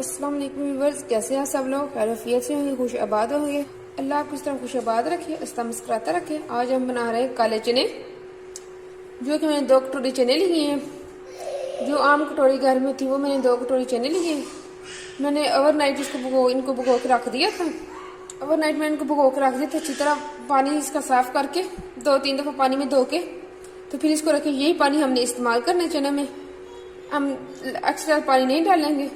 अस्सलाम वालेकुम व्यूअर्स, कैसे हैं सब लोग? खैरियत से होंगे, खुश आबाद होंगे। अल्लाह आपको इस तरह खुश आबाद रखे, इस तरह मुस्कुराता रखे। आज हम बना रहे हैं काले चने, जो कि मैंने 2 कटोरी चने लिए हैं। जो आम कटोरी घर में थी वो मैंने 2 कटोरी चने लिए हैं। मैंने ओवरनाइट इनको भिगो के रख दिया था। ओवरनाइट मैंने इनको भिगो के रख दिया था अच्छी तरह, पानी इसका साफ करके 2-3 दफ़ा पानी में धो के, तो फिर इसको रखे। यही पानी हमने इस्तेमाल करना है चने में, हम एक्स्ट्रा पानी नहीं डालेंगे।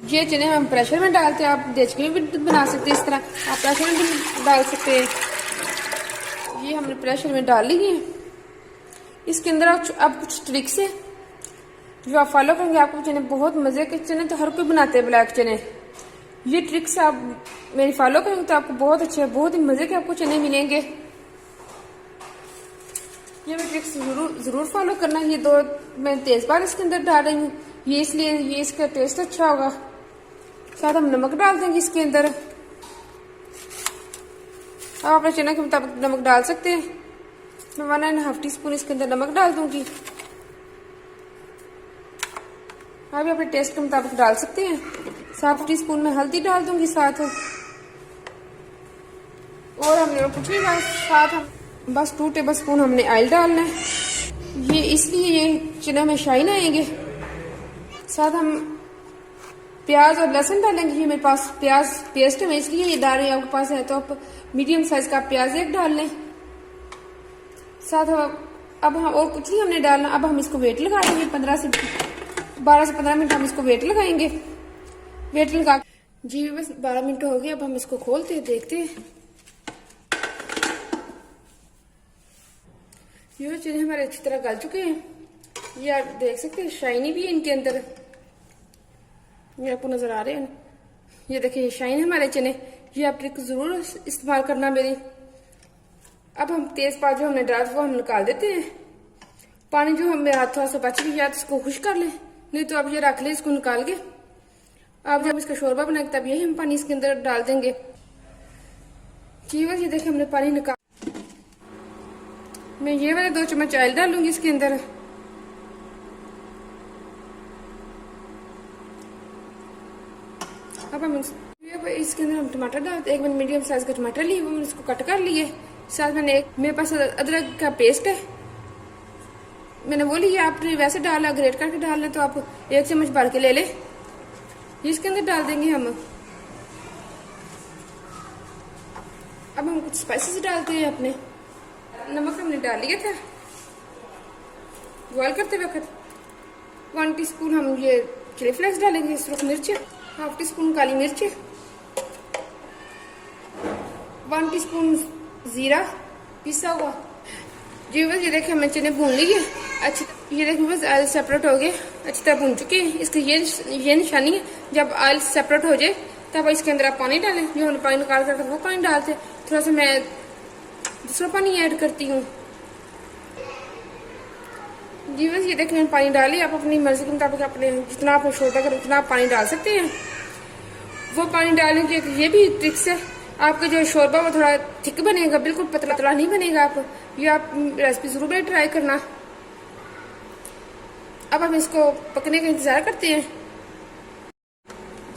ये चने हम प्रेशर में डालते हैं, आप देचकी में भी बना सकते हैं। इस तरह आप प्रेशर में भी डाल सकते हैं। ये हमने प्रेशर में डाल लिए हैं। इसके अंदर अब कुछ ट्रिक्स है जो आप फॉलो करेंगे, आपको चने बहुत मजे के, चने तो हर कोई बनाते हैं ब्लैक चने। ये ट्रिक्स आप मेरी फॉलो करेंगे तो आपको बहुत अच्छे, बहुत ही मजे के आपको चने मिलेंगे। ये मैं ट्रिक्स जरूर फॉलो करना। ये 2 मैं तेजपात इसके अंदर डाल रही हूँ, ये इसलिए ये इसका टेस्ट अच्छा होगा। साथ हम नमक डाल देंगे इसके अंदर। आप अपने चने के मुताबिक नमक डाल सकते हैं। मैं 1.5 टीस्पून इसके अंदर नमक डाल दूंगी। आप भी अपने टेस्ट के मुताबिक डाल सकते हैं। 1/2 टीस्पून में हल्दी डाल दूंगी साथ, और हमने कुछ नहीं डाल, साथ हम बस 2 टेबल स्पून हमने ऑयल डालना है। ये इसलिए ये चने में शाइन आएंगे। साथ हम प्याज और लहसुन डालेंगे। ये मेरे पास प्याज पेस्ट है, मैं इसलिए ये डाल रही हूँ। आपके पास है तो आप मीडियम साइज का प्याज 1 डाल लें। साथ अब हम और कुछ नहीं हमने डालना। अब हम इसको वेट लगाएंगे, 12 से 15 मिनट हम इसको वेट लगाएंगे। वेट लगा जी बस 12 मिनट हो गए। अब हम इसको खोलते हैं, देखते हैं। ये चने हमारे अच्छी तरह गल चुके हैं। ये आप देख सकते हैं, शाइनी भी है इनके अंदर, ये आपको नजर आ रहे हैं। ये देखिए शाइन हमारे चने। ये आप ट्रिक जरूर इस्तेमाल करना मेरी। अब हम तेजपात जो हमने डाला वो हम निकाल देते हैं। पानी जो हमें हाथ थोड़ा सा बच गया तो इसको खुश कर लें, नहीं तो आप ये रख लें इसको निकाल के। आप जब इसका शोरबा बनाएंगे तब यही हम पानी इसके अंदर डाल देंगे। जी बस ये देखिए हमने पानी निकाल। मैं ये वाले 2 चम्मच ऑयल डालूंगी इसके अंदर। अब हम इसके अंदर हम टमाटर डालते। 1 मैंने मीडियम साइज का टमाटर लिए, वो मैंने इसको कट कर लिए। साथ मैंने मेरे पास अदरक का पेस्ट है, मैंने वो लिया। आपने वैसे डाला, ग्रेट करके डालना तो आप 1 चम्मच भर के ले लें। इसके अंदर डाल देंगे हम। अब हम कुछ स्पाइसेस डालते हैं अपने। नमक हमने डाल लिया था बॉयल करते वक्त। 1 टीस्पून हम ये चिली फ्लेक्स डालेंगे, सुरख मिर्च, 1/2 टीस्पून काली मिर्च, 1 टीस्पून जीरा पिसा हुआ। जी बस ये देखिए हमें चने भून लिए अच्छी। ये देखिए बस ऑयल सेपरेट हो गए, अच्छी तरह भून चुके हैं। इसकी ये निशानी है, जब ऑयल सेपरेट हो जाए तब इसके अंदर आप पानी डालें। जो हमने पानी निकाल कर वो पानी डालते। थोड़ा सा मैं दूसरा पानी ऐड करती हूँ। जी बस ये देखिए मैंने पानी डाली। आप अपनी मर्जी के मुताबिक अपने जितना आप शोरबा करें उतना आप पानी डाल सकते हैं। वो पानी डालने की ये भी ट्रिक्स है, आपका जो शोरबा वो थोड़ा थिक बनेगा, बिल्कुल पतला पतला नहीं बनेगा। आप ये आप रेसिपी जरूर ट्राई करना। अब हम इसको पकने का इंतजार करते हैं।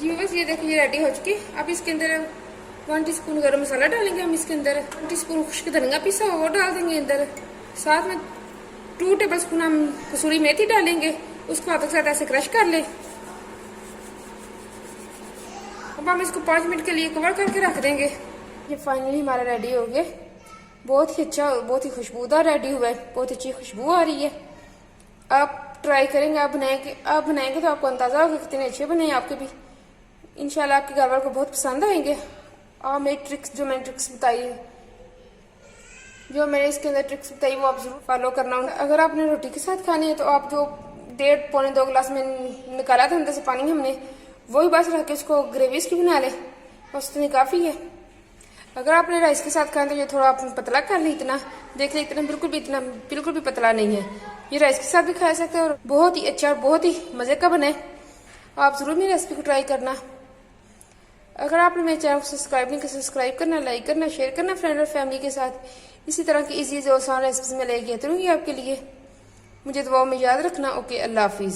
जी बस ये देखिए ये रेडी हो चुकी। अब इसके अंदर 1 टीस्पून गरम मसाला डालेंगे हम इसके अंदर। 1 टीस्पून खुश्क धनिया पिसा हुआ वो डाल देंगे अंदर। साथ में 2 टेबल स्पून हम कसूरी मेथी डालेंगे, उसको हाथों के साथ ऐसे क्रश कर ले। अब हम इसको 5 मिनट के लिए कवर करके रख देंगे। ये फाइनली हमारा रेडी हो गया। बहुत ही अच्छा, बहुत ही खुशबूदार रेडी हुआ है, बहुत अच्छी खुशबू आ रही है। आप ट्राई करेंगे, आप बनाएंगे तो आपको अंदाजा होगा कितने अच्छे बने आपके भी। इंशाल्लाह आपके घर वालों को बहुत पसंद आएंगे। और मेरी ट्रिक्स जो मैंने ट्रिक्स बताई है, जो मैंने इसके अंदर ट्रिक्स बताई वो आप जरूर फॉलो करना। अगर आपने रोटी के साथ खानी है तो आप जो 1.5-2 गिलास में निकाला था अंदर से पानी हमने, वही बस रख के इसको ग्रेवी इसकी बना ले, बस इतनी काफ़ी है। अगर आपने राइस के साथ खाना तो ये थोड़ा आप पतला कर लें, इतना देख लें, इतना बिल्कुल भी पतला नहीं है। ये राइस के साथ भी खा सकते हैं और बहुत ही अच्छा और बहुत ही मज़े का बने। आप ज़रूर मेरी रेसिपी को ट्राई करना। अगर आपने मेरे चैनल को सब्सक्राइब नहीं किया, सब्सक्राइब करना, लाइक करना, शेयर करना फ्रेंड और फैमिली के साथ। इसी तरह की इजी और आसान रेसिपीज मैं लेके आती रहूँगी आपके लिए। मुझे दुआओं में याद रखना। ओके, अल्लाह हाफिज़।